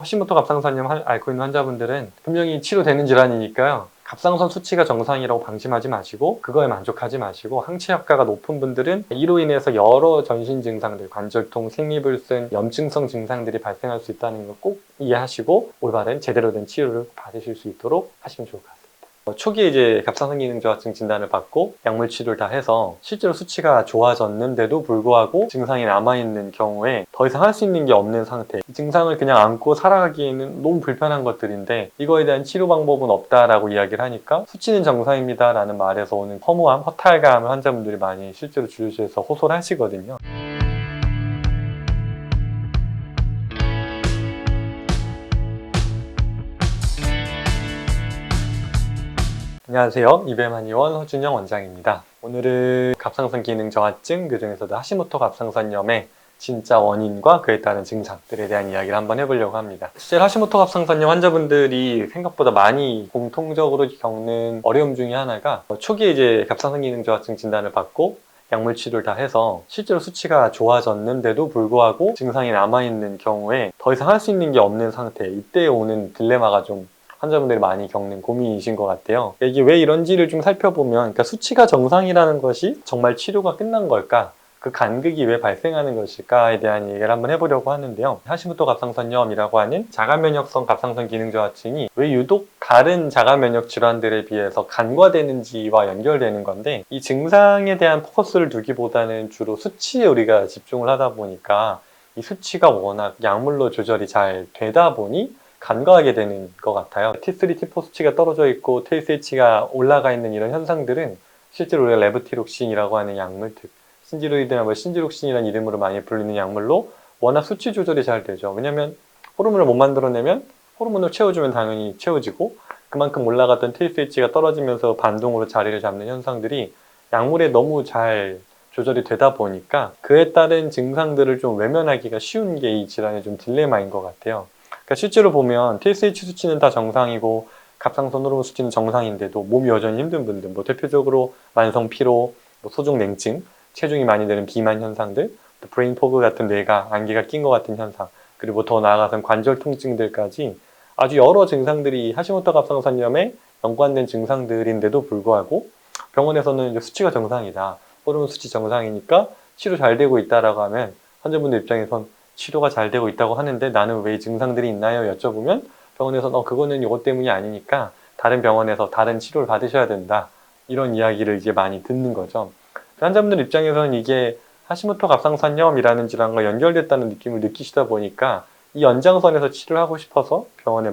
하시모토 갑상선염 앓고 있는 환자분들은 분명히 치료되는 질환이니까요. 갑상선 수치가 정상이라고 방심하지 마시고 그거에 만족하지 마시고 항체 효과가 높은 분들은 이로 인해서 여러 전신 증상들, 관절통, 생리불순, 염증성 증상들이 발생할 수 있다는 걸 꼭 이해하시고 올바른 제대로 된 치료를 받으실 수 있도록 하시면 좋을 것 같습니다. 초기에 이제 갑상선 기능 저하증 진단을 받고 약물 치료를 다 해서 실제로 수치가 좋아졌는데도 불구하고 증상이 남아있는 경우에 더 이상 할 수 있는 게 없는 상태, 이 증상을 그냥 안고 살아가기에는 너무 불편한 것들인데 이거에 대한 치료 방법은 없다라고 이야기를 하니까 수치는 정상입니다 라는 말에서 오는 허무함, 허탈감을 환자분들이 많이 실제로 진료실에서 호소를 하시거든요. 안녕하세요. 이뱀 한의원 허준영 원장입니다. 오늘은 갑상선 기능 저하증, 그중에서도 하시모토 갑상선염의 진짜 원인과 그에 따른 증상들에 대한 이야기를 한번 해보려고 합니다. 실제로 하시모토 갑상선염 환자분들이 생각보다 많이 공통적으로 겪는 어려움 중에 하나가 초기에 이제 갑상선 기능 저하증 진단을 받고 약물 치료를 다 해서 실제로 수치가 좋아졌는데도 불구하고 증상이 남아있는 경우에 더 이상 할 수 있는 게 없는 상태, 이때 오는 딜레마가 좀 환자분들이 많이 겪는 고민이신 것 같아요. 이게 왜 이런지를 좀 살펴보면, 그러니까 수치가 정상이라는 것이 정말 치료가 끝난 걸까? 그 간극이 왜 발생하는 것일까에 대한 얘기를 한번 해보려고 하는데요. 하시모토 갑상선염이라고 하는 자가면역성 갑상선 기능 저하증이 왜 유독 다른 자가면역 질환들에 비해서 간과되는지와 연결되는 건데, 이 증상에 대한 포커스를 두기보다는 주로 수치에 우리가 집중을 하다 보니까 이 수치가 워낙 약물로 조절이 잘 되다 보니 간과하게 되는 것 같아요. T3, T4 수치가 떨어져 있고 TSH가 올라가 있는 이런 현상들은 실제로 우리가 레브티록신이라고 하는 약물, 즉 신지로이드나 신지록신이라는 이름으로 많이 불리는 약물로 워낙 수치 조절이 잘 되죠. 왜냐하면 호르몬을 못 만들어내면 호르몬을 채워주면 당연히 채워지고 그만큼 올라갔던 TSH가 떨어지면서 반동으로 자리를 잡는 현상들이 약물에 너무 잘 조절이 되다 보니까 그에 따른 증상들을 좀 외면하기가 쉬운 게 이 질환의 좀 딜레마인 것 같아요. 그러니까 실제로 보면 TSH 수치는 다 정상이고 갑상선 호르몬 수치는 정상인데도 몸이 여전히 힘든 분들, 대표적으로 만성 피로, 소종 냉증, 체중이 많이 느는 비만 현상들, 또 브레인 포그 같은 뇌가 안개가 낀 것 같은 현상, 그리고 더 나아가서는 관절 통증들까지 아주 여러 증상들이 하시모토 갑상선염에 연관된 증상들인데도 불구하고 병원에서는 이제 수치가 정상이다, 호르몬 수치 정상이니까 치료 잘 되고 있다라고 하면 환자분들 입장에선 치료가 잘 되고 있다고 하는데 나는 왜 증상들이 있나요? 여쭤보면 병원에서 그거는 이것 때문이 아니니까 다른 병원에서 다른 치료를 받으셔야 된다, 이런 이야기를 이제 많이 듣는 거죠. 환자분들 입장에서는 이게 하시모토 갑상선염이라는 질환과 연결됐다는 느낌을 느끼시다 보니까 이 연장선에서 치료를 하고 싶어서 병원에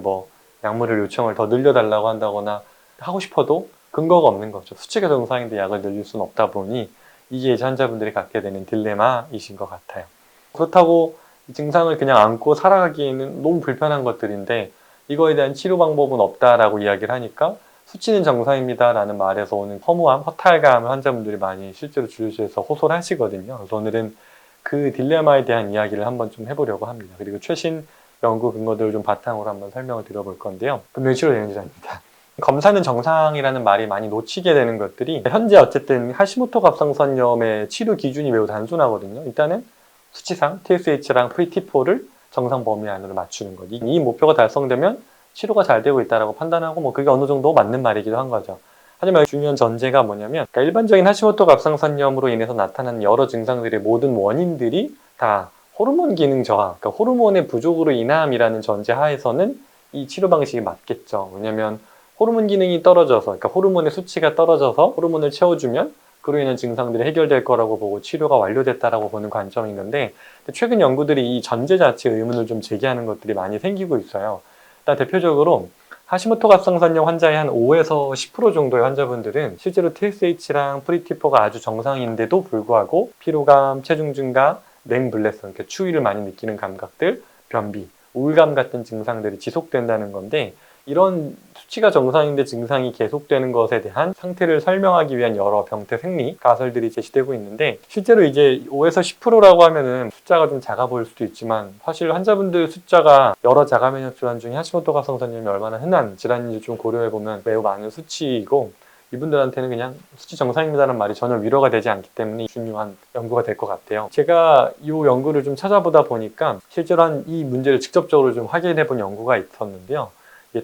약물을 요청을 더 늘려달라고 한다거나 하고 싶어도 근거가 없는 거죠. 수치가 정상인데 약을 늘릴 수는 없다 보니 이게 이제 환자분들이 갖게 되는 딜레마이신 것 같아요. 그렇다고 이 증상을 그냥 안고 살아가기에는 너무 불편한 것들인데 이거에 대한 치료 방법은 없다라고 이야기를 하니까 수치는 정상입니다 라는 말에서 오는 허무함, 허탈감을 환자분들이 많이 실제로 진료실에서 호소를 하시거든요. 그래서 오늘은 그 딜레마에 대한 이야기를 한번 좀 해보려고 합니다. 그리고 최신 연구 근거들을 좀 바탕으로 한번 설명을 드려볼 건데요. 분명히 치료되는 질환입니다. 검사는 정상이라는 말이 많이 놓치게 되는 것들이 현재 어쨌든 하시모토 갑상선염의 치료 기준이 매우 단순하거든요. 일단은 수치상 TSH랑 프리T4를 정상 범위 안으로 맞추는 것. 이 목표가 달성되면 치료가 잘 되고 있다고 판단하고 그게 어느 정도 맞는 말이기도 한 거죠. 하지만 중요한 전제가 뭐냐면 그러니까 일반적인 하시모토 갑상선염으로 인해서 나타나는 여러 증상들의 모든 원인들이 다 호르몬 기능 저하, 그러니까 호르몬의 부족으로 인함이라는 전제 하에서는 이 치료 방식이 맞겠죠. 왜냐하면 호르몬 기능이 떨어져서, 그러니까 호르몬의 수치가 떨어져서 호르몬을 채워주면 그로 인한 증상들이 해결될 거라고 보고 치료가 완료됐다라고 보는 관점인 건데, 최근 연구들이 이 전제 자체에 의문을 좀 제기하는 것들이 많이 생기고 있어요. 일단 대표적으로 하시모토 갑상선염 환자의 한 5에서 10% 정도의 환자분들은 실제로 TSH랑 프리T4가 아주 정상인데도 불구하고 피로감, 체중 증가, 냉불내성, 그러니까 추위를 많이 느끼는 감각들, 변비, 우울감 같은 증상들이 지속된다는 건데, 이런 수치가 정상인데 증상이 계속되는 것에 대한 상태를 설명하기 위한 여러 병태 생리 가설들이 제시되고 있는데, 실제로 이제 5에서 10%라고 하면은 숫자가 좀 작아 보일 수도 있지만 사실 환자분들 숫자가 여러 자가면역 질환 중에 하시모토 갑상선염이 얼마나 흔한 질환인지 좀 고려해 보면 매우 많은 수치이고, 이분들한테는 그냥 수치 정상입니다라는 말이 전혀 위로가 되지 않기 때문에 중요한 연구가 될 것 같아요. 제가 이 연구를 좀 찾아보다 보니까 실제로 이 문제를 직접적으로 좀 확인해 본 연구가 있었는데요.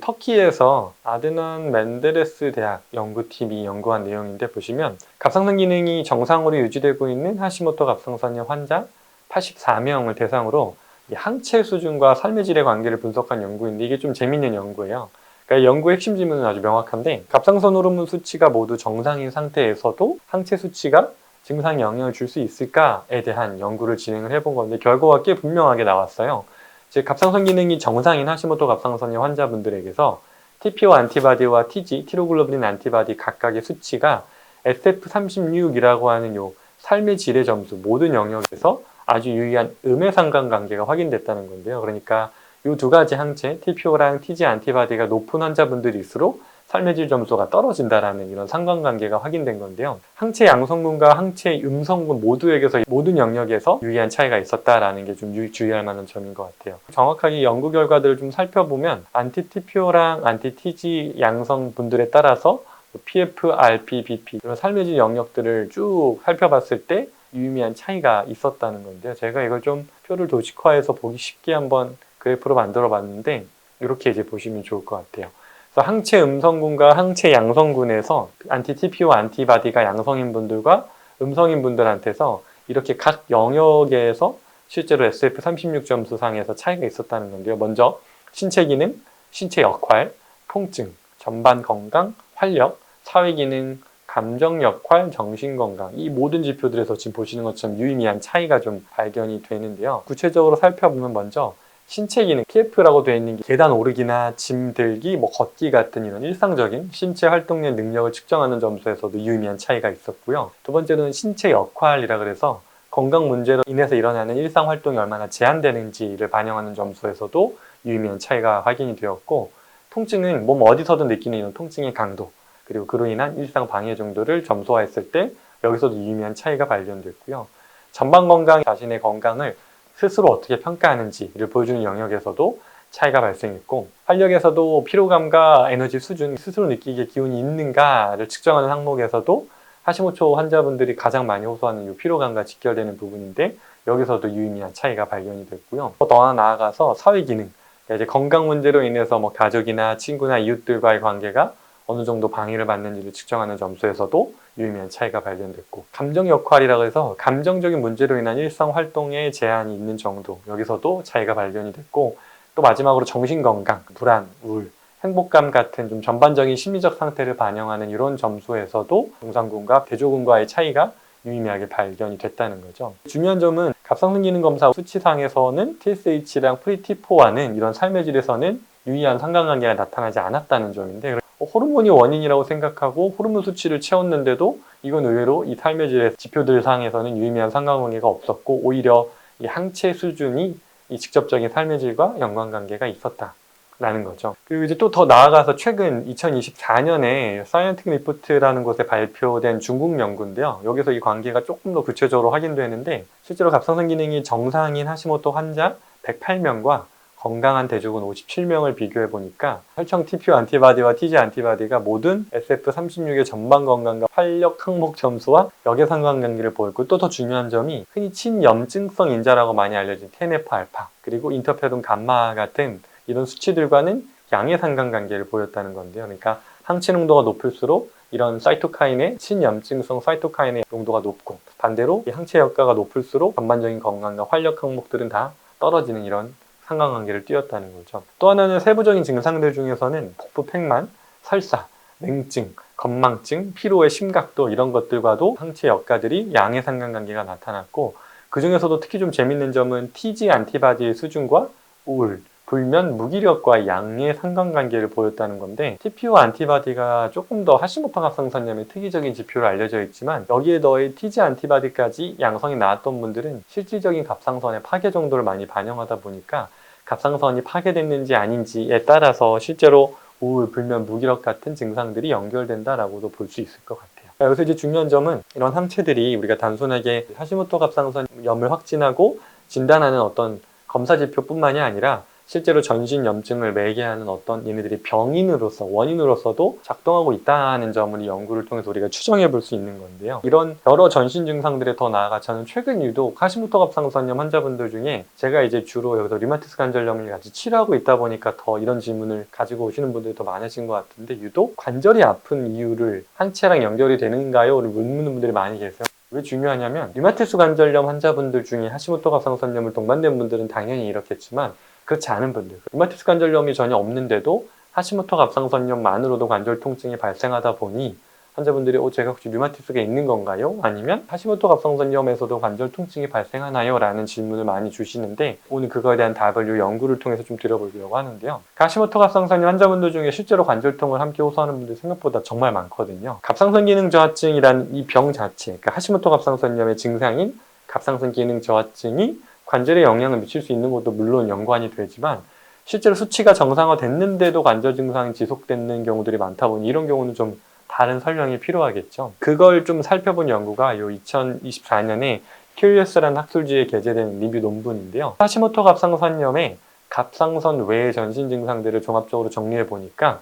터키에서 아드난 멘데레스 대학 연구팀이 연구한 내용인데, 보시면 갑상선 기능이 정상으로 유지되고 있는 하시모토 갑상선염 환자 84명을 대상으로 이 항체 수준과 삶의 질의 관계를 분석한 연구인데, 이게 좀 재밌는 연구예요. 그러니까 연구의 핵심 질문은 아주 명확한데, 갑상선 호르몬 수치가 모두 정상인 상태에서도 항체 수치가 증상에 영향을 줄 수 있을까에 대한 연구를 진행을 해본 건데, 결과가 꽤 분명하게 나왔어요. 즉, 갑상선 기능이 정상인 하시모토 갑상선염 환자분들에게서 TPO 안티바디와 TG, 티로글로불린 안티바디 각각의 수치가 SF36이라고 하는 요 삶의 질의 점수 모든 영역에서 아주 유의한 음의 상관관계가 확인됐다는 건데요. 그러니까 이 두 가지 항체, TPO랑 TG 안티바디가 높은 환자분들일수록 삶의 질 점수가 떨어진다라는 이런 상관관계가 확인된 건데요. 항체 양성분과 항체 음성분 모두에게서 모든 영역에서 유의한 차이가 있었다라는 게 좀 주의할 만한 점인 것 같아요. 정확하게 연구 결과들을 좀 살펴보면 안티-TPO랑 안티-TG 양성분들에 따라서 PF, RP, BP 이런 삶의 질 영역들을 쭉 살펴봤을 때 유의미한 차이가 있었다는 건데요. 제가 이걸 좀 표를 도식화해서 보기 쉽게 한번 그래프로 만들어 봤는데, 이렇게 이제 보시면 좋을 것 같아요. 그래서 항체 음성군과 항체 양성군에서 안티-TPO 안티바디가 양성인 분들과 음성인 분들한테서 이렇게 각 영역에서 실제로 SF36 점수상에서 차이가 있었다는 건데요. 먼저 신체 기능, 신체 역할, 통증, 전반 건강, 활력, 사회 기능, 감정 역할, 정신 건강, 이 모든 지표들에서 지금 보시는 것처럼 유의미한 차이가 좀 발견이 되는데요. 구체적으로 살펴보면 먼저 신체 기능, PF라고 되어 있는 게 계단 오르기나 짐 들기, 걷기 같은 이런 일상적인 신체 활동의 능력을 측정하는 점수에서도 유의미한 차이가 있었고요. 두 번째로는 신체 역할이라 그래서 건강 문제로 인해서 일어나는 일상 활동이 얼마나 제한되는지를 반영하는 점수에서도 유의미한 차이가 확인이 되었고, 통증은 몸 어디서든 느끼는 이런 통증의 강도, 그리고 그로 인한 일상 방해 정도를 점수화했을 때 여기서도 유의미한 차이가 발견됐고요. 전반 건강, 자신의 건강을 스스로 어떻게 평가하는지를 보여주는 영역에서도 차이가 발생했고, 활력에서도 피로감과 에너지 수준, 스스로 느끼기에 기운이 있는가를 측정하는 항목에서도 하시모토 환자분들이 가장 많이 호소하는 이 피로감과 직결되는 부분인데, 여기서도 유의미한 차이가 발견이 됐고요. 더 나아가서 사회 기능, 이제 건강 문제로 인해서 가족이나 친구나 이웃들과의 관계가 어느 정도 방해를 받는지를 측정하는 점수에서도 유의미한 차이가 발견됐고, 감정 역할이라고 해서 감정적인 문제로 인한 일상 활동에 제한이 있는 정도, 여기서도 차이가 발견이 됐고, 또 마지막으로 정신건강, 불안, 우울, 행복감 같은 좀 전반적인 심리적 상태를 반영하는 이런 점수에서도 정상군과 대조군과의 차이가 유의미하게 발견이 됐다는 거죠. 중요한 점은 갑상선 기능 검사 수치상에서는 TSH랑 프리T4와는 이런 삶의 질에서는 유의한 상관관계가 나타나지 않았다는 점인데, 호르몬이 원인이라고 생각하고 호르몬 수치를 채웠는데도 이건 의외로 이 삶의 질의 지표들 상에서는 유의미한 상관관계가 없었고, 오히려 이 항체 수준이 이 직접적인 삶의 질과 연관관계가 있었다라는 거죠. 그리고 이제 또 더 나아가서 최근 2024년에 사이언티픽 리포트라는 곳에 발표된 중국 연구인데요. 여기서 이 관계가 조금 더 구체적으로 확인되는데, 실제로 갑상선 기능이 정상인 하시모토 환자 108명과 건강한 대조군 57명을 비교해 보니까 혈청 TPO 안티바디와 TG 안티바디가 모든 SF36의 전반 건강과 활력 항목 점수와 역의 상관관계를 보였고, 또 더 중요한 점이 흔히 친염증성 인자라고 많이 알려진 TNF-알파 그리고 인터페론 감마 같은 이런 수치들과는 양의 상관관계를 보였다는 건데요. 그러니까 항체 농도가 높을수록 이런 사이토카인의 친염증성 사이토카인의 농도가 높고, 반대로 이 항체 역가가 높을수록 전반적인 건강과 활력 항목들은 다 떨어지는 이런 상관관계를 띄었다는 거죠. 또 하나는 세부적인 증상들 중에서는 복부 팽만, 설사, 냉증, 건망증, 피로의 심각도 이런 것들과도 항체 역가들이 양의 상관관계가 나타났고, 그 중에서도 특히 좀 재밌는 점은 TG 안티바디의 수준과 우울, 불면, 무기력과 양의 상관관계를 보였다는 건데, TPO 안티바디가 조금 더 하시모토 갑상선염의 특이적인 지표로 알려져 있지만, 여기에 더해 TG 안티바디까지 양성이 나왔던 분들은 실질적인 갑상선의 파괴 정도를 많이 반영하다 보니까 갑상선이 파괴됐는지 아닌지에 따라서 실제로 우울, 불면, 무기력 같은 증상들이 연결된다라고도 볼 수 있을 것 같아요. 여기서 이제 중요한 점은 이런 항체들이 우리가 단순하게 하시모토 갑상선염을 확진하고 진단하는 어떤 검사 지표뿐만이 아니라 실제로 전신 염증을 매개하는 어떤 얘네들이 병인으로서 원인으로서도 작동하고 있다는 점을 이 연구를 통해서 우리가 추정해 볼 수 있는 건데요. 이런 여러 전신 증상들에 더 나아가 저는 최근 유독 하시모토 갑상선염 환자분들 중에 제가 이제 주로 여기서 류마티스 관절염을 같이 치료하고 있다 보니까 더 이런 질문을 가지고 오시는 분들이 더 많으신 것 같은데, 유독 관절이 아픈 이유를 항체랑 연결이 되는가요?를 묻는 분들이 많이 계세요. 왜 중요하냐면 류마티스 관절염 환자분들 중에 하시모토 갑상선염을 동반된 분들은 당연히 이렇겠지만, 그렇지 않은 분들, 류마티스 관절염이 전혀 없는데도 하시모토 갑상선염만으로도 관절 통증이 발생하다 보니 환자분들이 제가 혹시 류마티스가 있는 건가요? 아니면 하시모토 갑상선염에서도 관절 통증이 발생하나요? 라는 질문을 많이 주시는데, 오늘 그거에 대한 답을 이 연구를 통해서 좀 드려보려고 하는데요. 하시모토 갑상선염 환자분들 중에 실제로 관절통을 함께 호소하는 분들이 생각보다 정말 많거든요. 갑상선 기능 저하증이라는 이 병 자체, 그러니까 하시모토 갑상선염의 증상인 갑상선 기능 저하증이 관절에 영향을 미칠 수 있는 것도 물론 연관이 되지만, 실제로 수치가 정상화됐는데도 관절 증상이 지속되는 경우들이 많다 보니 이런 경우는 좀 다른 설명이 필요하겠죠. 그걸 좀 살펴본 연구가 요 2024년에 큐리어스라는 학술지에 게재된 리뷰 논문인데요. 하시모토 갑상선염의 갑상선 외의 전신 증상들을 종합적으로 정리해 보니까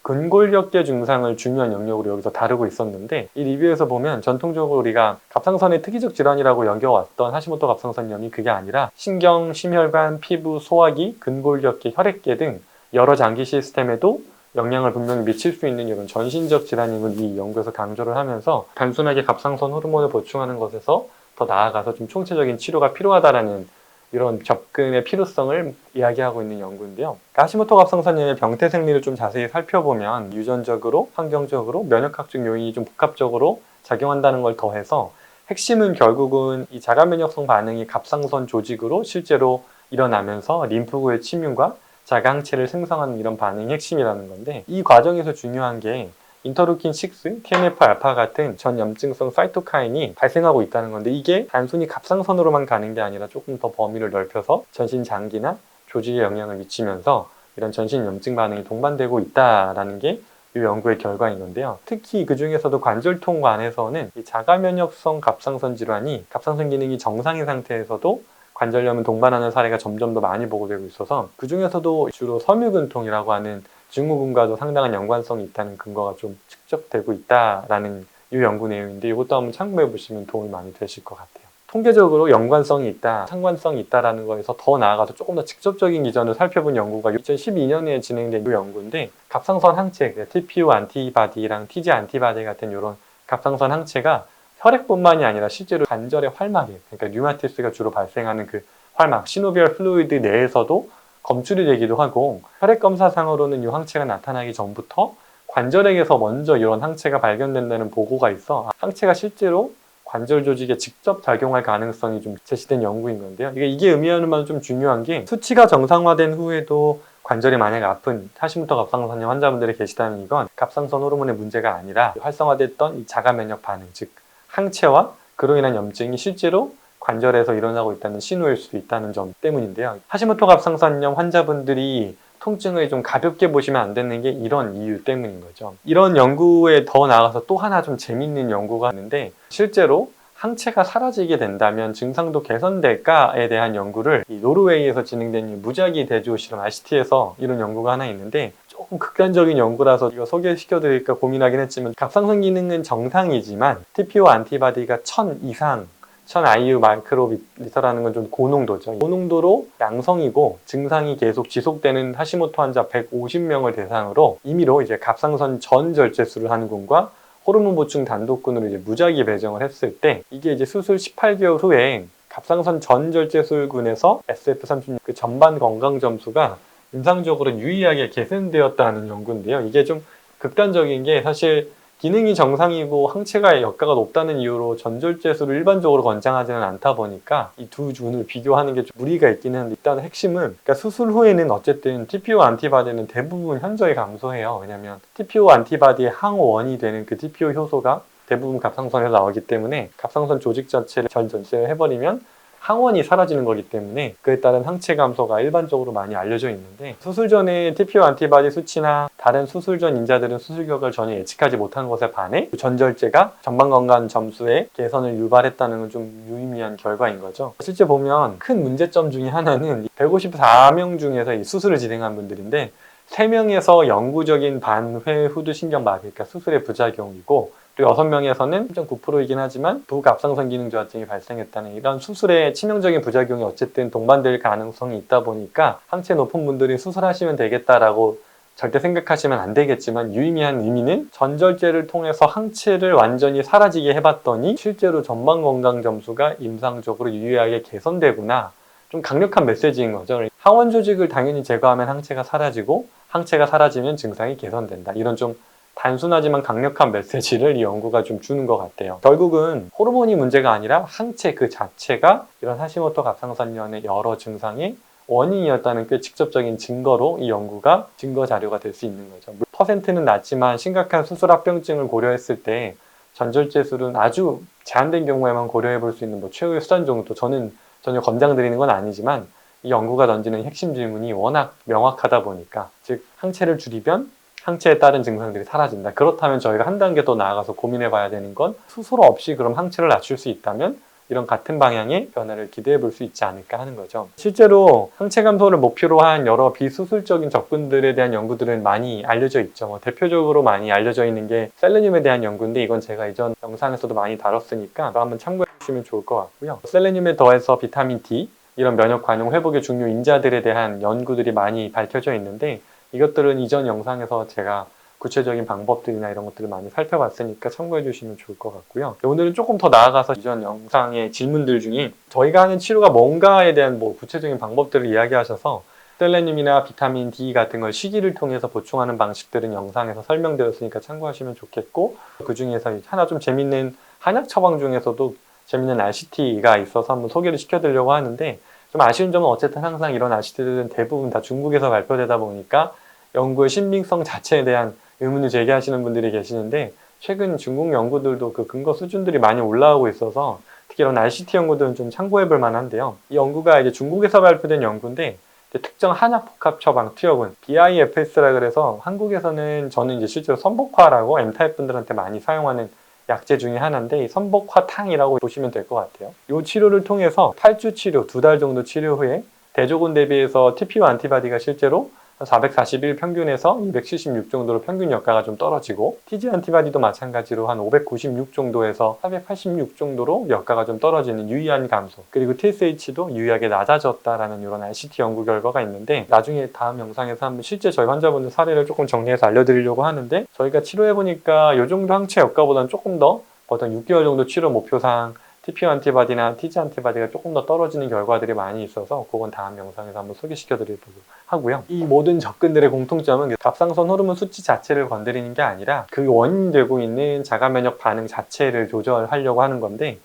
근골격계 증상을 중요한 영역으로 여기서 다루고 있었는데, 이 리뷰에서 보면 전통적으로 우리가 갑상선의 특이적 질환이라고 여겨왔던 하시모토 갑상선염이 그게 아니라 신경, 심혈관, 피부, 소화기, 근골격계, 혈액계 등 여러 장기 시스템에도 영향을 분명히 미칠 수 있는 이런 전신적 질환임을 이 연구에서 강조를 하면서, 단순하게 갑상선 호르몬을 보충하는 것에서 더 나아가서 좀 총체적인 치료가 필요하다라는 이런 접근의 필요성을 이야기하고 있는 연구인데요. 하시모토 갑상선염의 병태 생리를 좀 자세히 살펴보면 유전적으로, 환경적으로, 면역학적 요인이 좀 복합적으로 작용한다는 걸 더해서 핵심은 결국은 이 자가 면역성 반응이 갑상선 조직으로 실제로 일어나면서 림프구의 침윤과 자가 항체를 생성하는 이런 반응이 핵심이라는 건데, 이 과정에서 중요한 게 인터루킨 6, TNF-알파 같은 전염증성 사이토카인이 발생하고 있다는 건데, 이게 단순히 갑상선으로만 가는 게 아니라 조금 더 범위를 넓혀서 전신 장기나 조직에 영향을 미치면서 이런 전신 염증 반응이 동반되고 있다라는 게 이 연구의 결과인 건데요. 특히 그 중에서도 관절통관에서는 이 자가면역성 갑상선 질환이 갑상선 기능이 정상인 상태에서도 관절염을 동반하는 사례가 점점 더 많이 보고되고 있어서, 그 중에서도 주로 섬유근통이라고 하는 증후군과도 상당한 연관성이 있다는 근거가 좀 축적되고 있다라는 이 연구 내용인데, 이것도 한번 참고해 보시면 도움이 많이 되실 것 같아요. 통계적으로 연관성이 있다, 상관성이 있다라는 거에서 더 나아가서 조금 더 직접적인 기전을 살펴본 연구가 2012년에 진행된 이 연구인데, 갑상선 항체, TPO 안티바디랑 TG 안티바디 같은 이런 갑상선 항체가 혈액뿐만이 아니라 실제로 관절의 활막에, 그러니까 류마티스가 주로 발생하는 그 활막, 시노비얼 플루이드 내에서도 검출이 되기도 하고, 혈액 검사상으로는 이 항체가 나타나기 전부터 관절액에서 먼저 이런 항체가 발견된다는 보고가 있어 항체가 실제로 관절 조직에 직접 작용할 가능성이 좀 제시된 연구인 건데요. 이게 의미하는 바는 좀 중요한 게, 수치가 정상화된 후에도 관절이 만약 아픈 하시모토 갑상선염 환자분들이 계시다면 이건 갑상선 호르몬의 문제가 아니라 활성화됐던 이 자가 면역 반응, 즉 항체와 그로 인한 염증이 실제로 관절에서 일어나고 있다는 신호일 수도 있다는 점 때문인데요. 하시모토 갑상선염 환자분들이 통증을 좀 가볍게 보시면 안 되는 게 이런 이유 때문인 거죠. 이런 연구에 더 나아가서 또 하나 좀 재밌는 연구가 있는데, 실제로 항체가 사라지게 된다면 증상도 개선될까에 대한 연구를 이 노르웨이에서 진행된 무작위 대조 실험 RCT에서 이런 연구가 하나 있는데, 조금 극단적인 연구라서 이거 소개시켜드릴까 고민하긴 했지만, 갑상선 기능은 정상이지만 TPO 안티바디가 1000 이상, 1000 IU 마이크로리터라는 건 좀 고농도죠. 고농도로 양성이고 증상이 계속 지속되는 하시모토 환자 150명을 대상으로 임의로 이제 갑상선 전 절제술을 하는 군과 호르몬 보충 단독군으로 이제 무작위 배정을 했을 때, 이게 이제 수술 18개월 후에 갑상선 전 절제술군에서 SF36 그 전반 건강 점수가 임상적으로 유의하게 개선되었다는 연구인데요. 이게 좀 극단적인 게, 사실 기능이 정상이고 항체가 역가가 높다는 이유로 전절제술을 일반적으로 권장하지는 않다 보니까 이 두 군을 비교하는 게 좀 무리가 있기는 한데, 일단 핵심은 그러니까 수술 후에는 어쨌든 TPO 안티바디는 대부분 현저히 감소해요. 왜냐하면 TPO 안티바디의 항원이 되는 그 TPO 효소가 대부분 갑상선에서 나오기 때문에 갑상선 조직 자체를 전 절제를 해버리면 항원이 사라지는 거기 때문에 그에 따른 항체 감소가 일반적으로 많이 알려져 있는데, 수술 전에 TPO 안티바디 수치나 다른 수술 전 인자들은 수술 결과를 전혀 예측하지 못한 것에 반해 전절제가 전반건강 점수의 개선을 유발했다는 건 좀 유의미한 결과인 거죠. 실제 보면 큰 문제점 중에 하나는 154명 중에서 이 수술을 진행한 분들인데 3명에서 영구적인 반회 후두신경마비, 그러니까 수술의 부작용이고, 또 6명에서는 3.9%이긴 하지만 부갑상선 기능 저하증이 발생했다는 이런 수술의 치명적인 부작용이 어쨌든 동반될 가능성이 있다 보니까 항체 높은 분들이 수술하시면 되겠다라고 절대 생각하시면 안 되겠지만, 유의미한 의미는 전절제를 통해서 항체를 완전히 사라지게 해봤더니 실제로 전반 건강 점수가 임상적으로 유의하게 개선되구나, 좀 강력한 메시지인 거죠. 항원 조직을 당연히 제거하면 항체가 사라지고 항체가 사라지면 증상이 개선된다, 이런 좀 단순하지만 강력한 메시지를 이 연구가 좀 주는 것 같아요. 결국은 호르몬이 문제가 아니라 항체 그 자체가 이런 하시모토 갑상선염의 여러 증상의 원인이었다는 꽤 직접적인 증거로 이 연구가 증거 자료가 될 수 있는 거죠. 퍼센트는 낮지만 심각한 수술 합병증을 고려했을 때 전절제술은 아주 제한된 경우에만 고려해 볼 수 있는 최후의 수단 정도, 저는 전혀 권장드리는 건 아니지만 이 연구가 던지는 핵심 질문이 워낙 명확하다 보니까, 즉 항체를 줄이면 항체에 따른 증상들이 사라진다. 그렇다면 저희가 한 단계 더 나아가서 고민해 봐야 되는 건, 수술 없이 그럼 항체를 낮출 수 있다면 이런 같은 방향의 변화를 기대해 볼 수 있지 않을까 하는 거죠. 실제로 항체 감소를 목표로 한 여러 비수술적인 접근들에 대한 연구들은 많이 알려져 있죠. 대표적으로 많이 알려져 있는 게 셀레늄에 대한 연구인데, 이건 제가 이전 영상에서도 많이 다뤘으니까 한번 참고해 주시면 좋을 것 같고요. 셀레늄에 더해서 비타민 D, 이런 면역 관용 회복의 중요 인자들에 대한 연구들이 많이 밝혀져 있는데, 이것들은 이전 영상에서 제가 구체적인 방법들이나 이런 것들을 많이 살펴봤으니까 참고해 주시면 좋을 것 같고요. 오늘은 조금 더 나아가서 이전 영상의 질문들 중에 저희가 하는 치료가 뭔가에 대한 구체적인 방법들을 이야기하셔서, 셀레늄이나 비타민 D 같은 걸 식이를 통해서 보충하는 방식들은 영상에서 설명드렸으니까 참고하시면 좋겠고, 그 중에서 하나 좀 재밌는 한약 처방 중에서도 재밌는 RCT가 있어서 한번 소개를 시켜드리려고 하는데, 좀 아쉬운 점은 어쨌든 항상 이런 RCT들은 대부분 다 중국에서 발표되다 보니까 연구의 신빙성 자체에 대한 의문을 제기하시는 분들이 계시는데, 최근 중국 연구들도 그 근거 수준들이 많이 올라오고 있어서 특히 이런 RCT 연구들은 좀 참고해 볼 만한데요. 이 연구가 이제 중국에서 발표된 연구인데, 특정 한약 복합 처방 투여군 BIFS라 그래서 한국에서는 저는 이제 실제로 선복화라고 M타입 분들한테 많이 사용하는 약제 중에 하나인데, 이 선복화탕이라고 보시면 될 것 같아요. 이 치료를 통해서 8주 치료, 2달 정도 치료 후에 대조군 대비해서 TPO 안티바디가 실제로 441 평균에서 276 정도로 평균 역가가 좀 떨어지고, TG 안티바디도 마찬가지로 한 596 정도에서 486 정도로 역가가 좀 떨어지는 유의한 감소, 그리고 TSH도 유의하게 낮아졌다라는 이런 RCT 연구 결과가 있는데, 나중에 다음 영상에서 한번 실제 저희 환자분들 사례를 조금 정리해서 알려드리려고 하는데, 저희가 치료해보니까 이 정도 항체 역가보다는 조금 더 보통 6개월 정도 치료 목표상 TPO 안티바디나 TG 안티바디가 조금 더 떨어지는 결과들이 많이 있어서, 그건 다음 영상에서 한번 소개시켜 드리도록 하고요. 이 모든 접근들의 공통점은 갑상선 호르몬 수치 자체를 건드리는 게 아니라 그 원인되고 있는 자가 면역 반응 자체를 조절하려고 하는 건데,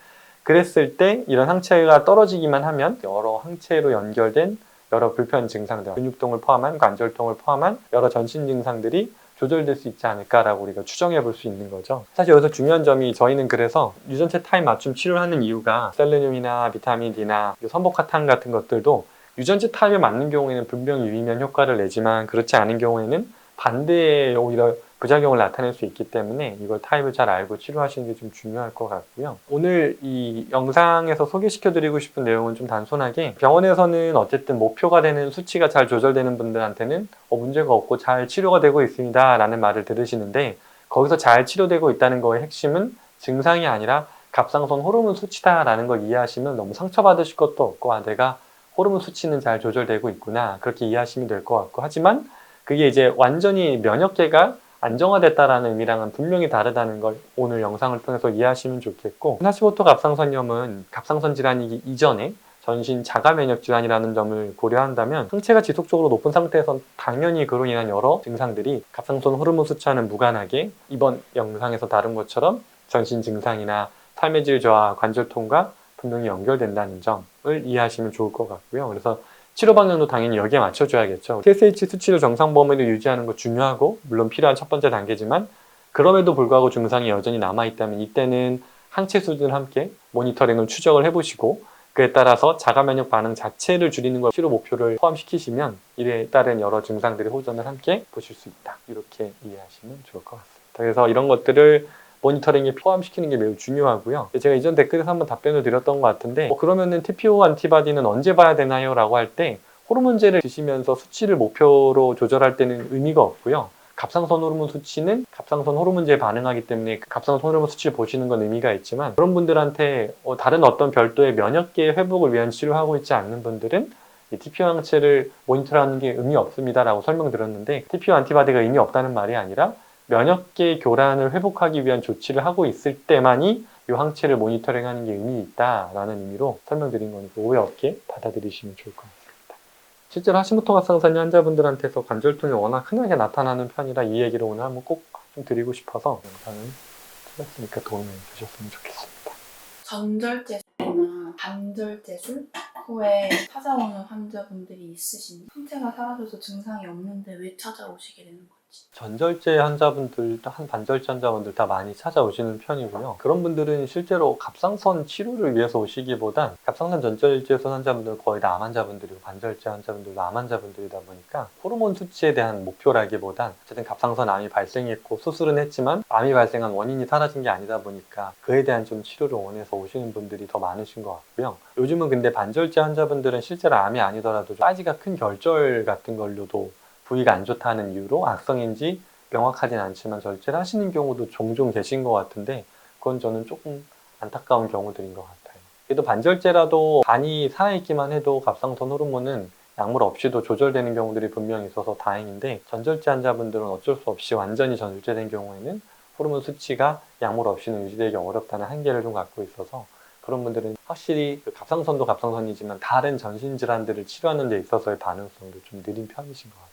그랬을 때 이런 항체가 떨어지기만 하면 여러 항체로 연결된 여러 불편 증상들, 근육통을 포함한 관절통을 포함한 여러 전신 증상들이 조절될 수 있지 않을까라고 우리가 추정해 볼 수 있는 거죠. 사실 여기서 중요한 점이, 저희는 그래서 유전체 타입 맞춤 치료를 하는 이유가, 셀레늄이나 비타민 D나 선복화탕 같은 것들도 유전체 타입에 맞는 경우에는 분명히 유의면 효과를 내지만, 그렇지 않은 경우에는 반대의 오히려 부작용을 나타낼 수 있기 때문에 이걸 타입을 잘 알고 치료하시는 게 좀 중요할 것 같고요. 오늘 이 영상에서 소개시켜 드리고 싶은 내용은 좀 단순하게, 병원에서는 어쨌든 목표가 되는 수치가 잘 조절되는 분들한테는 문제가 없고 잘 치료가 되고 있습니다 라는 말을 들으시는데, 거기서 잘 치료되고 있다는 거의 핵심은 증상이 아니라 갑상선 호르몬 수치다 라는 걸 이해하시면 너무 상처받으실 것도 없고, 내가 호르몬 수치는 잘 조절되고 있구나, 그렇게 이해하시면 될 것 같고, 하지만 그게 이제 완전히 면역계가 안정화됐다라는 의미랑은 분명히 다르다는 걸 오늘 영상을 통해서 이해하시면 좋겠고, 하시모토 갑상선염은 갑상선 질환이기 이전에 전신 자가 면역 질환이라는 점을 고려한다면, 항체가 지속적으로 높은 상태에서 당연히 그로 인한 여러 증상들이 갑상선 호르몬 수치와는 무관하게 이번 영상에서 다룬 것처럼 전신 증상이나 삶의 질 저하, 관절통과 분명히 연결된다는 점을 이해하시면 좋을 것 같고요. 그래서 치료 방향도 당연히 여기에 맞춰줘야겠죠. TSH 수치를 정상 범위로 유지하는 거 중요하고 물론 필요한 첫 번째 단계지만, 그럼에도 불구하고 증상이 여전히 남아있다면 이때는 항체 수준과 함께 모니터링을 추적을 해보시고, 그에 따라서 자가 면역 반응 자체를 줄이는 걸 치료 목표를 포함시키시면 이에 따른 여러 증상들의 호전을 함께 보실 수 있다. 이렇게 이해하시면 좋을 것 같습니다. 그래서 이런 것들을 모니터링에 포함시키는 게 매우 중요하고요. 제가 이전 댓글에서 한번 답변을 드렸던 것 같은데 그러면은 TPO 안티바디는 언제 봐야 되나요? 라고 할 때 호르몬제를 드시면서 수치를 목표로 조절할 때는 의미가 없고요. 갑상선 호르몬 수치는 갑상선 호르몬제에 반응하기 때문에 그 갑상선 호르몬 수치를 보시는 건 의미가 있지만 그런 분들한테 다른 어떤 별도의 면역계 회복을 위한 치료하고 있지 않는 분들은 이 TPO 항체를 모니터하는 게 의미 없습니다라고 설명드렸는데 TPO 안티바디가 의미 없다는 말이 아니라 면역계 교란을 회복하기 위한 조치를 하고 있을 때만이 이 항체를 모니터링하는 게 의미 있다라는 의미로 설명드린 거니까 오해 없게 받아들이시면 좋을 것 같습니다. 실제로 하시모토 갑상선염 환자분들한테서 관절통이 워낙 흔하게 나타나는 편이라 이 얘기를 오늘 한번 꼭 좀 드리고 싶어서 영상을 찍었으니까 도움이 되셨으면 좋겠습니다. 전절제술이나 반절제술 후에 찾아오는 환자분들이 있으신지 상태가 사라져서 증상이 없는데 왜 찾아오시게 되는 건지. 전절제 환자분들, 반절제 환자분들 다 많이 찾아오시는 편이고요. 그런 분들은 실제로 갑상선 치료를 위해서 오시기보단 갑상선 전절제술 환자분들은 거의 다 암 환자분들이고 반절제 환자분들도 암 환자분들이다 보니까 호르몬 수치에 대한 목표라기보단 어쨌든 갑상선 암이 발생했고 수술은 했지만 암이 발생한 원인이 사라진 게 아니다 보니까 그에 대한 좀 치료를 원해서 오시는 분들이 더 많으신 것 같고요. 요즘은 근데 반절제 환자분들은 실제로 암이 아니더라도 사이즈가 큰 결절 같은 걸로도 부위가 안 좋다는 이유로 악성인지 명확하진 않지만 절제를 하시는 경우도 종종 계신 것 같은데 그건 저는 조금 안타까운 경우들인 것 같아요. 그래도 반절제라도 반이 살아있기만 해도 갑상선 호르몬은 약물 없이도 조절되는 경우들이 분명히 있어서 다행인데 전절제 환자분들은 어쩔 수 없이 완전히 전절제된 경우에는 호르몬 수치가 약물 없이는 유지되기 어렵다는 한계를 좀 갖고 있어서 그런 분들은 확실히 갑상선도 갑상선이지만 다른 전신질환들을 치료하는 데 있어서의 반응성도 좀 느린 편이신 것 같아요.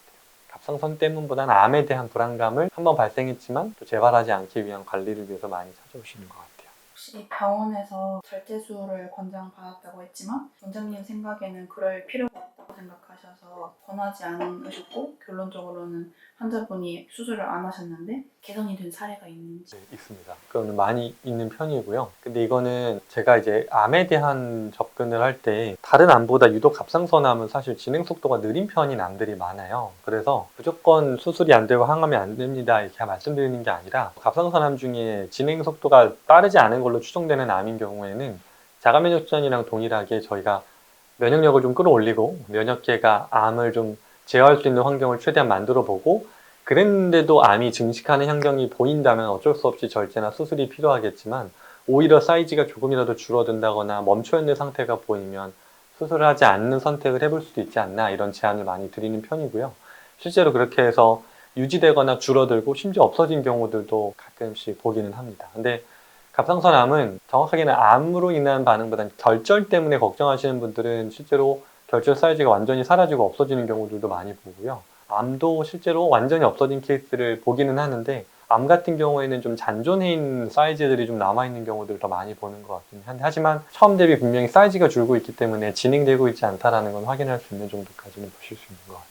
갑상선 때문보다는 암에 대한 불안감을 한번 발생했지만 또 재발하지 않기 위한 관리를 위해서 많이 찾아오시는 것 같아요. 혹시 병원에서 절제술을 권장받았다고 했지만 원장님 생각에는 그럴 필요가 없다고 생각하셔서 권하지 않으셨고 결론적으로는 환자분이 수술을 안 하셨는데 개선이 된 사례가 있는지. 네, 있습니다. 그거는 많이 있는 편이고요. 근데 이거는 제가 이제 암에 대한 접근을 할 때 다른 암보다 유독 갑상선암은 사실 진행 속도가 느린 편인 암들이 많아요. 그래서 무조건 수술이 안 되고 항암이 안 됩니다 이렇게 말씀드리는 게 아니라 갑상선암 중에 진행 속도가 빠르지 않은 걸로 추정되는 암인 경우에는 자가면역전이랑 동일하게 저희가 면역력을 좀 끌어올리고 면역계가 암을 좀 제어할 수 있는 환경을 최대한 만들어 보고 그랬는데도 암이 증식하는 현상이 보인다면 어쩔 수 없이 절제나 수술이 필요하겠지만 오히려 사이즈가 조금이라도 줄어든다거나 멈춰있는 상태가 보이면 수술을 하지 않는 선택을 해볼 수도 있지 않나 이런 제안을 많이 드리는 편이고요. 실제로 그렇게 해서 유지되거나 줄어들고 심지어 없어진 경우들도 가끔씩 보기는 합니다. 근데 갑상선암은 정확하게는 암으로 인한 반응보다는 결절 때문에 걱정하시는 분들은 실제로 결절 사이즈가 완전히 사라지고 없어지는 경우들도 많이 보고요. 암도 실제로 완전히 없어진 케이스를 보기는 하는데 암 같은 경우에는 좀 잔존해 있는 사이즈들이 좀 남아있는 경우들을 더 많이 보는 것 같긴 한데 하지만 처음 대비 분명히 사이즈가 줄고 있기 때문에 진행되고 있지 않다는 건 확인할 수 있는 정도까지는 보실 수 있는 것 같아요.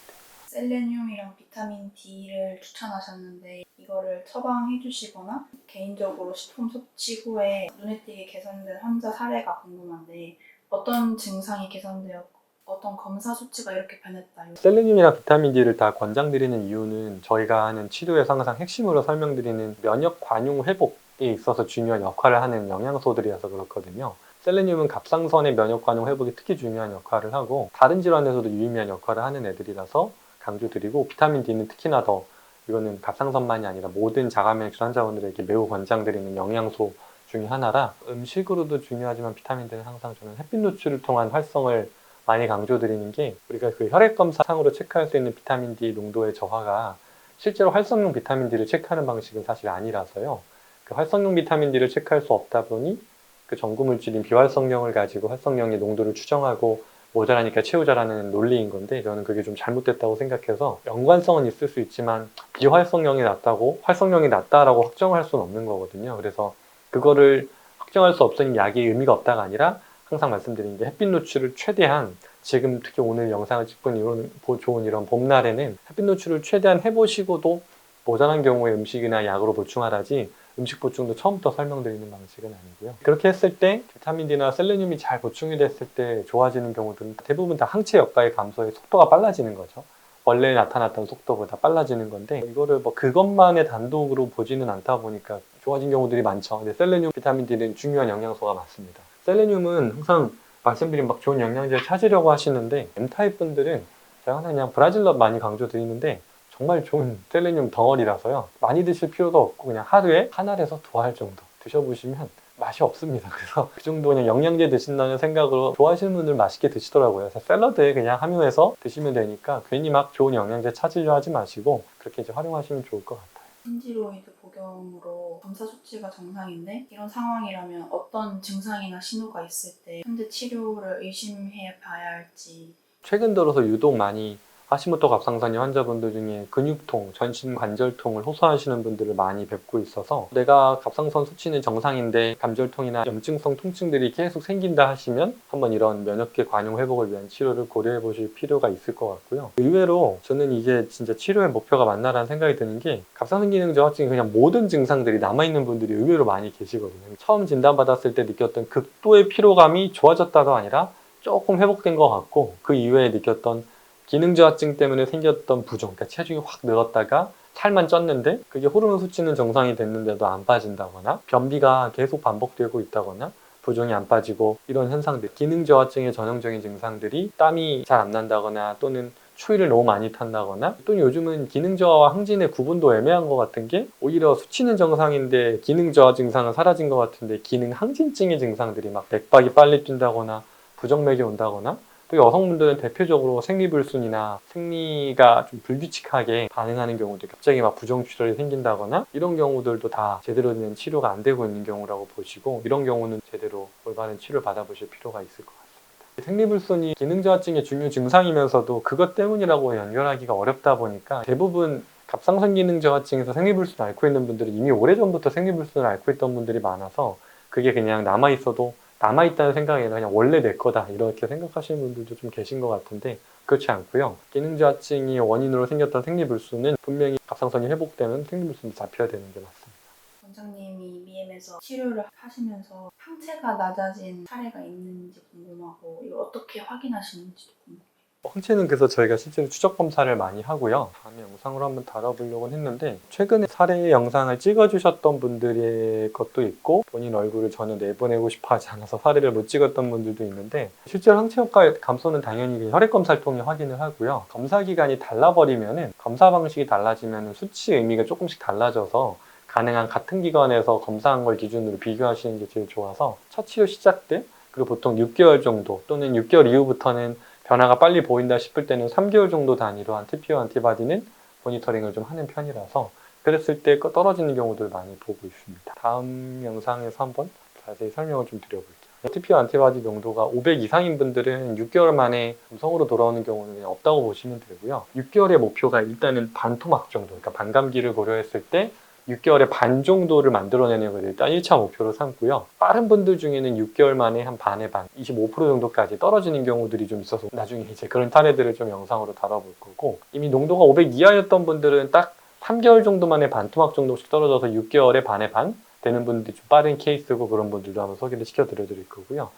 셀레늄이랑 비타민 D를 추천하셨는데 이거를 처방해 주시거나 개인적으로 식품 섭취 후에 눈에 띄게 개선된 환자 사례가 궁금한데 어떤 증상이 개선되었고 어떤 검사 수치가 이렇게 변했다. 셀레늄이나 비타민 D를 다 권장드리는 이유는 저희가 하는 치료에서 항상 핵심으로 설명드리는 면역 관용 회복에 있어서 중요한 역할을 하는 영양소들이어서 그렇거든요. 셀레늄은 갑상선의 면역 관용 회복에 특히 중요한 역할을 하고 다른 질환에서도 유의미한 역할을 하는 애들이라서 강조드리고 비타민 D는 특히나 더 이거는 갑상선만이 아니라 모든 자가면역질 환자분들에게 매우 권장드리는 영양소 중에 하나라 음식으로도 중요하지만 비타민 D는 항상 저는 햇빛 노출을 통한 활성을 많이 강조드리는 게 우리가 그 혈액검사상으로 체크할 수 있는 비타민 D 농도의 저하가 실제로 활성용 비타민 D를 체크하는 방식은 사실 아니라서요. 그 활성용 비타민 D를 체크할 수 없다 보니 그 전구물질인 비활성용을 가지고 활성용의 농도를 추정하고 모자라니까 채우자라는 논리인 건데 저는 그게 좀 잘못됐다고 생각해서 연관성은 있을 수 있지만 비활성용이 낮다고 활성용이 낮다라고 확정할 수는 없는 거거든요. 그래서 그거를 확정할 수 없으니 약이 의미가 없다가 아니라 항상 말씀드린 게 햇빛 노출을 최대한 지금 특히 오늘 영상을 찍은 이런 좋은 이런 봄날에는 햇빛 노출을 최대한 해보시고도 모자란 경우에 음식이나 약으로 보충하라지 음식 보충도 처음부터 설명드리는 방식은 아니고요. 그렇게 했을 때 비타민 D나 셀레늄이 잘 보충이 됐을 때 좋아지는 경우들은 대부분 다 항체 역가의 감소의 속도가 빨라지는 거죠. 원래 나타났던 속도보다 빨라지는 건데 이거를 뭐 그것만의 단독으로 보지는 않다 보니까 좋아진 경우들이 많죠. 근데 셀레늄, 비타민 D는 중요한 영양소가 맞습니다. 셀레늄은 항상 말씀드린 막 좋은 영양제를 찾으려고 하시는데 M타입 분들은 제가 항상 그냥 브라질넛 많이 강조드리는데 정말 좋은 셀레늄 덩어리라서요. 많이 드실 필요도 없고 그냥 하루에 한 알에서 두 알 정도 드셔보시면 맛이 없습니다. 그래서 그 정도 그냥 영양제 드신다는 생각으로 좋아하시는 분들 맛있게 드시더라고요. 그래서 샐러드에 그냥 함유해서 드시면 되니까 괜히 막 좋은 영양제 찾으려 하지 마시고 그렇게 이제 활용하시면 좋을 것 같아요. 신지로이드 복용으로 검사 수치가 정상인데 이런 상황이라면 어떤 증상이나 신호가 있을 때 현재 치료를 의심해 봐야 할지. 최근 들어서 유독 많이 하시모토 갑상선염 환자분들 중에 근육통, 전신 관절통을 호소하시는 분들을 많이 뵙고 있어서 내가 갑상선 수치는 정상인데 관절통이나 염증성 통증들이 계속 생긴다 하시면 한번 이런 면역계 관용 회복을 위한 치료를 고려해 보실 필요가 있을 것 같고요. 의외로 저는 이게 진짜 치료의 목표가 맞나라는 생각이 드는 게 갑상선 기능 저하증이 그냥 모든 증상들이 남아있는 분들이 의외로 많이 계시거든요. 처음 진단받았을 때 느꼈던 극도의 피로감이 좋아졌다가 아니라 조금 회복된 것 같고 그 이후에 느꼈던 기능 저하증 때문에 생겼던 부종, 그러니까 체중이 확 늘었다가 살만 쪘는데 그게 호르몬 수치는 정상이 됐는데도 안 빠진다거나 변비가 계속 반복되고 있다거나 부종이 안 빠지고 이런 현상들, 기능 저하증의 전형적인 증상들이 땀이 잘 안 난다거나 또는 추위를 너무 많이 탄다거나 또는 요즘은 기능 저하와 항진의 구분도 애매한 것 같은 게 오히려 수치는 정상인데 기능 저하 증상은 사라진 것 같은데 기능 항진증의 증상들이 막 맥박이 빨리 뛴다거나 부정맥이 온다거나 또 여성분들은 대표적으로 생리불순이나 생리가 좀 불규칙하게 반응하는 경우도 갑자기 막 부정출혈이 생긴다거나 이런 경우들도 다 제대로 된 치료가 안 되고 있는 경우라고 보시고 이런 경우는 제대로 올바른 치료를 받아보실 필요가 있을 것 같습니다. 생리불순이 기능저하증의 중요 증상이면서도 그것 때문이라고 연결하기가 어렵다 보니까 대부분 갑상선 기능 저하증에서 생리불순을 앓고 있는 분들은 이미 오래전부터 생리불순을 앓고 있던 분들이 많아서 그게 그냥 남아있어도 남아있다는 생각이 아니라 그냥 원래 내 거다 이렇게 생각하시는 분들도 좀 계신 것 같은데 그렇지 않고요. 기능저하증이 원인으로 생겼던 생리불순은 분명히 갑상선이 회복되면 생리불순도 잡혀야 되는 게 맞습니다. 원장님이 BM에서 치료를 하시면서 항체가 낮아진 사례가 있는지 궁금하고 이걸 어떻게 확인하시는지도 궁금해요. 항체는 그래서 저희가 실제로 추적 검사를 많이 하고요. 다음에 영상으로 한번 다뤄보려고 했는데 최근에 사례 영상을 찍어주셨던 분들의 것도 있고 본인 얼굴을 전혀 내보내고 싶어 하지 않아서 사례를 못 찍었던 분들도 있는데 실제로 항체 효과 감소는 당연히 혈액 검사를 통해 확인을 하고요. 검사 기간이 달라버리면은 검사 방식이 달라지면 수치 의미가 조금씩 달라져서 가능한 같은 기관에서 검사한 걸 기준으로 비교하시는 게 제일 좋아서 첫 치료 시작 때 그리고 보통 6개월 정도 또는 6개월 이후부터는 변화가 빨리 보인다 싶을 때는 3개월 정도 단위로 한 TPO 안티바디는 모니터링을 좀 하는 편이라서 그랬을 때 떨어지는 경우들 많이 보고 있습니다. 다음 영상에서 한번 자세히 설명을 좀 드려볼게요. TPO 안티바디 농도가 500 이상인 분들은 6개월 만에 음성으로 돌아오는 경우는 그냥 없다고 보시면 되고요. 6개월의 목표가 일단은 반토막 정도, 그러니까 반감기를 고려했을 때 6개월에 반 정도를 만들어내는 걸 일단 1차 목표로 삼고요. 빠른 분들 중에는 6개월 만에 한 반의 반, 25% 정도까지 떨어지는 경우들이 좀 있어서 나중에 이제 그런 사례들을 좀 영상으로 다뤄볼 거고 이미 농도가 500 이하였던 분들은 딱 3개월 정도 만에 반토막 정도씩 떨어져서 6개월에 반의 반 되는 분들이 좀 빠른 케이스고 그런 분들도 한번 소개를 시켜드릴 거고요.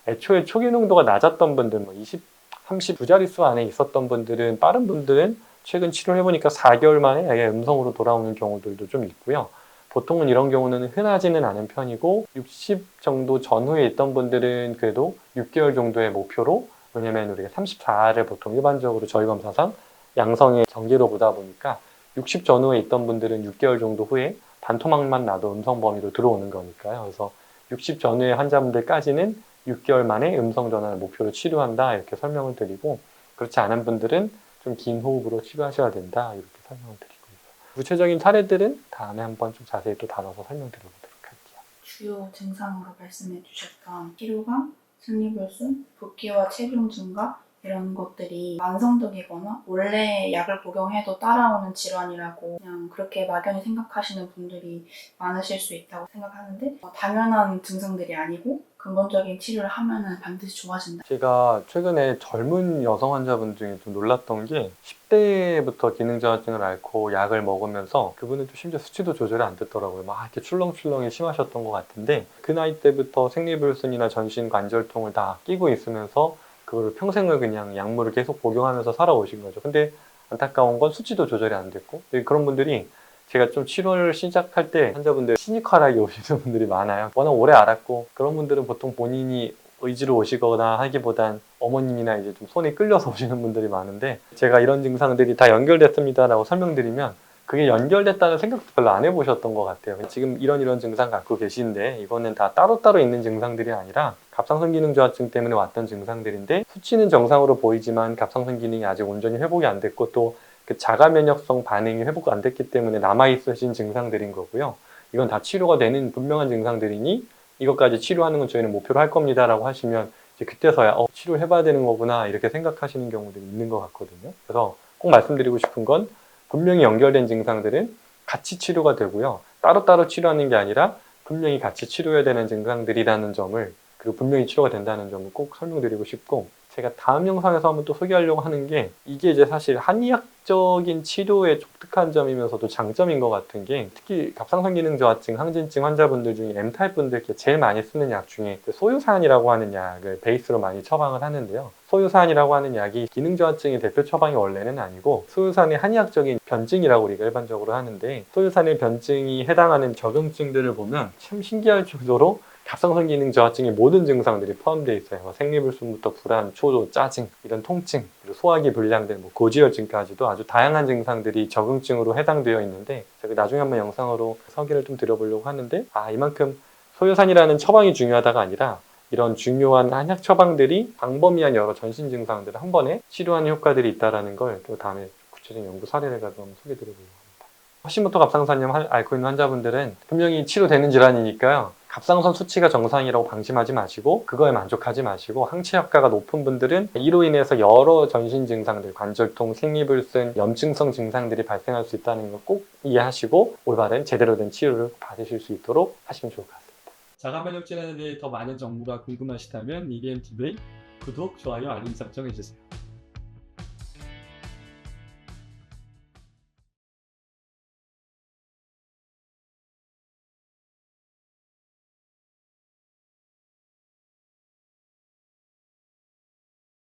애초에 초기 농도가 낮았던 분들, 뭐 20, 30 두 자릿수 안에 있었던 분들은 빠른 분들은 최근 치료해보니까 4개월 만에 아예 음성으로 돌아오는 경우들도 좀 있고요. 보통은 이런 경우는 흔하지는 않은 편이고 60 정도 전후에 있던 분들은 그래도 6개월 정도의 목표로 왜냐면 우리가 34를 보통 일반적으로 저희 검사상 양성의 경계로 보다 보니까 60 전후에 있던 분들은 6개월 정도 후에 반토막만 나도 음성 범위로 들어오는 거니까요. 그래서 60 전후의 환자분들까지는 6개월 만에 음성 전환을 목표로 치료한다 이렇게 설명을 드리고 그렇지 않은 분들은 좀 긴 호흡으로 치료하셔야 된다 이렇게 설명을 드리고 있어요. 구체적인 사례들은 다음에 한번 좀 자세히 또 다뤄서 설명드려보도록 할게요. 주요 증상으로 말씀해 주셨던 피로감, 생리불순, 붓기와 체중 증가, 이런 것들이 만성적이거나 원래 약을 복용해도 따라오는 질환이라고 그냥 그렇게 막연히 생각하시는 분들이 많으실 수 있다고 생각하는데 당연한 증상들이 아니고 근본적인 치료를 하면은 반드시 좋아진다. 제가 최근에 젊은 여성 환자분 중에 좀 놀랐던 게 10대부터 기능저하증을 앓고 약을 먹으면서 그분은 또 심지어 수치도 조절이 안 됐더라고요. 막 이렇게 출렁출렁이 심하셨던 것 같은데 그 나이 때부터 생리불순이나 전신 관절통을 다 끼고 있으면서 그거를 평생을 그냥 약물을 계속 복용하면서 살아오신 거죠. 근데 안타까운 건 수치도 조절이 안 됐고 그런 분들이 제가 좀 치료를 시작할 때 환자분들 시니컬하게 오시는 분들이 많아요. 워낙 오래 알았고 그런 분들은 보통 본인이 의지로 오시거나 하기보단 어머님이나 이제 좀 손에 끌려서 오시는 분들이 많은데 제가 이런 증상들이 다 연결됐습니다라고 설명드리면 그게 연결됐다는 생각도 별로 안 해보셨던 것 같아요. 지금 이런 증상 갖고 계신데 이거는 다 따로따로 있는 증상들이 아니라 갑상선 기능 저하증 때문에 왔던 증상들인데 수치는 정상으로 보이지만 갑상선 기능이 아직 온전히 회복이 안 됐고 또 그 자가 면역성 반응이 회복 안 됐기 때문에 남아있으신 증상들인 거고요. 이건 다 치료가 되는 분명한 증상들이니 이것까지 치료하는 건 저희는 목표로 할 겁니다라고 하시면 이제 그때서야 치료를 해봐야 되는 거구나 이렇게 생각하시는 경우들이 있는 것 같거든요. 그래서 꼭 말씀드리고 싶은 건 분명히 연결된 증상들은 같이 치료가 되고요. 따로따로 치료하는 게 아니라 분명히 같이 치료해야 되는 증상들이라는 점을 그리고 분명히 치료가 된다는 점을 꼭 설명드리고 싶고 제가 다음 영상에서 한번 또 소개하려고 하는 게 이게 이제 사실 한의학적인 치료의 독특한 점이면서도 장점인 것 같은 게 특히 갑상선 기능 저하증, 항진증 환자분들 중에 M타입 분들께 제일 많이 쓰는 약 중에 그 소유산이라고 하는 약을 베이스로 많이 처방을 하는데요. 소유산이라고 하는 약이 기능 저하증의 대표 처방이 원래는 아니고 소유산의 한의학적인 변증이라고 우리가 일반적으로 하는데 소유산의 변증이 해당하는 적응증들을 보면 참 신기할 정도로 갑상선 기능 저하증의 모든 증상들이 포함되어 있어요. 생리불순부터 불안, 초조, 짜증, 이런 통증, 그리고 소화기 불량된 고지혈증까지도 아주 다양한 증상들이 적응증으로 해당되어 있는데 제가 나중에 한번 영상으로 소개를 좀 드려보려고 하는데 이만큼 소유산이라는 처방이 중요하다가 아니라 이런 중요한 한약 처방들이 광범위한 여러 전신 증상들을 한 번에 치료하는 효과들이 있다는 걸 또 다음에 구체적인 연구 사례를 가지고 한번 소개드려보려고 합니다. 하시모토 갑상선염 앓고 있는 환자분들은 분명히 치료되는 질환이니까요. 갑상선 수치가 정상이라고 방심하지 마시고 그거에 만족하지 마시고 항체 효과가 높은 분들은 이로 인해서 여러 전신 증상들, 관절통, 생리불순, 염증성 증상들이 발생할 수 있다는 걸 꼭 이해하시고 올바른 제대로 된 치료를 받으실 수 있도록 하시면 좋을 것 같습니다. 자가면역 질환에 대해 더 많은 정보가 궁금하시다면 EBM TV의 구독, 좋아요, 알림 설정 해주세요.